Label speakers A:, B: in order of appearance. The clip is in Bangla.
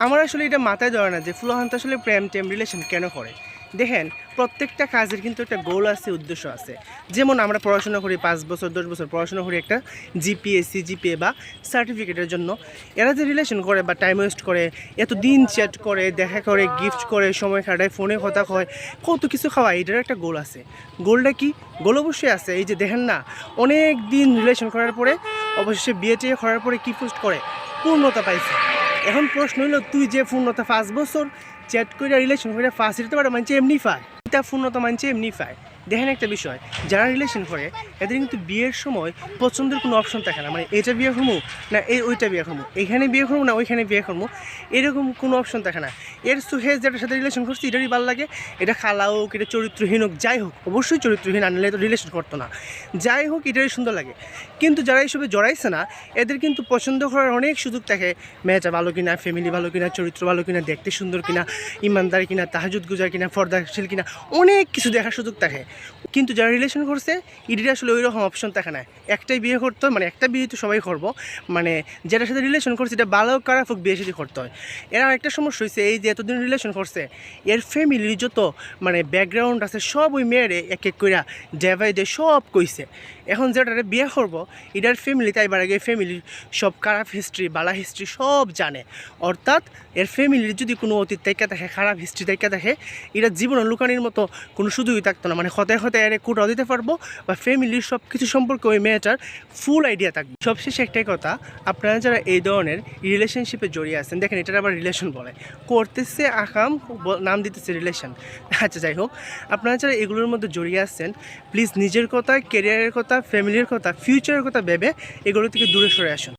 A: আমার আসলে এটা মাথায় ধরে না যে ফুলহান্ত আসলে প্রেম টেম রিলেশন কেন করে। দেখেন, প্রত্যেকটা কাজের কিন্তু একটা গোল আছে, উদ্দেশ্য আছে। যেমন আমরা পড়াশোনা করি 5 বছর 10 বছর পড়াশোনা করি একটা জিপিএ সিজিপিএ বা সার্টিফিকেটের জন্য। এরা যে রিলেশন করে বা টাইম ওয়েস্ট করে, এত দিন চ্যাট করে, দেখা করে, গিফট করে, সময় কাটায়, ফোনে কথা কয়, কত কিছু খাওয়ায়, এটার একটা গোল আছে। গোলটা কি? গোল অবশ্যই আছে। এই যে দেখেন না, অনেক দিন রিলেশন করার পরে অবশ্যই বিয়ে টিয়ে করার পরে কি পোস্ট করে, পূর্ণতা পাইছে। এখন প্রশ্ন হইল, তুই যে পূর্ণতা 5 বছর চ্যাট করে রিলেশন করে ফার্স্ট দিতে পারে মানছে এমনি পায়, এটা পূর্ণতা মানছে এমনি পায়। দেখেন একটা বিষয়, যারা রিলেশন করে এদের কিন্তু বিয়ের সময় পছন্দের কোনো অপশন থাকে না, মানে এটা বিয়ে করবো না ওইটা বিয়ে করবো, এখানে বিয়ে করবো না ওইখানে বিয়ে করবো, এরকম কোনো অপশন থাকে না। এর সুহে যেটার সাথে রিলেশন করছে এটারই ভালো লাগে, এটা খালা হোক, এটা চরিত্রহীন হোক, যাই হোক, অবশ্যই চরিত্রহীন আনলে তো রিলেশন করতো না, যাই হোক এটারই সুন্দর লাগে। কিন্তু যারা এইসবে জড়াইছে না, এদের কিন্তু পছন্দ করার অনেক সুযোগ থাকে। মেয়েটা ভালো কিনা, ফ্যামিলি ভালো কিনা, চরিত্র ভালো কিনা, দেখতে সুন্দর কিনা, ইমানদার কিনা, তাহাজুদ গুজার কিনা, ফর্দাশীল কিনা, অনেক কিছু দেখার সুযোগ থাকে। কিন্তু যারা রিলেশন করছে এটির আসলে ওই রকম অপশন থাকে না। একটাই বিয়ে করতে হয়, মানে একটা বিয়ে তো সবাই করবো, মানে যেটার সাথে রিলেশন করছে এটা ভালো খারাপ হোক বিয়ে সাথে করতে হয়। এর আরেকটা সমস্যা হয়েছে, এই যে এতদিন রিলেশন করছে এর ফ্যামিলির যত মানে ব্যাকগ্রাউন্ড আছে সব ওই মেয়েরে এক এক কইরা ডেভাই দিয়ে সব কইছে। এখন যেটারে বিয়ে করবো এটার ফ্যামিলি তাই আগে ফ্যামিলির সব খারাপ হিস্ট্রি বালা হিস্ট্রি সব জানে। অর্থাৎ এর ফ্যামিলির যদি কোনো অতীত থেকে থাকে, খারাপ হিস্ট্রি থেকে থাকে, এটা জীবনে লুকানির মতো কোনো সুযোগই থাকতো না। মানে হতে হতে এর কোটাও দিতে পারবো বা ফ্যামিলির সব কিছু সম্পর্কে ওই মেয়েটার ফুল আইডিয়া থাকবে। সবশেষে একটাই কথা, আপনারা যারা এই ধরনের রিলেশনশিপে জড়িয়ে আছেন, দেখেন এটার আবার রিলেশন বলে, করতেছে আকাম, নাম দিতেছে রিলেশন। আচ্ছা যাই হোক, আপনারা যারা এগুলোর মধ্যে জড়িয়ে আছেন, প্লিজ নিজের কথা, ক্যারিয়ারের কথা, ফ্যামিলির কথা, ফিউচারের কথা ভেবে এগুলো থেকে দূরে সরে আসুন।